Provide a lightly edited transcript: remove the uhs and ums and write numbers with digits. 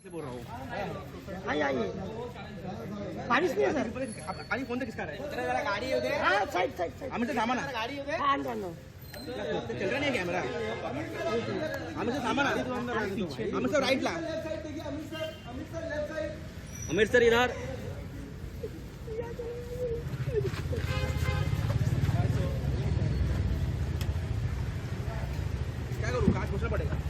से बोल रहा हूँ। आइए आइए, बारिश नहीं है सर। गाड़ी फोन से किसका है? गाड़ी हो गए, हाँ साइड साइड साइड। हमें से सामान आ गाड़ी हो गए। हाँ अंदर अंदर। चल रहा नहीं है कैमरा। हमें से सामान आ हमें से राइट ला। अमीर सर इधर। क्या करूँ? कांच घुसना पड़ेगा।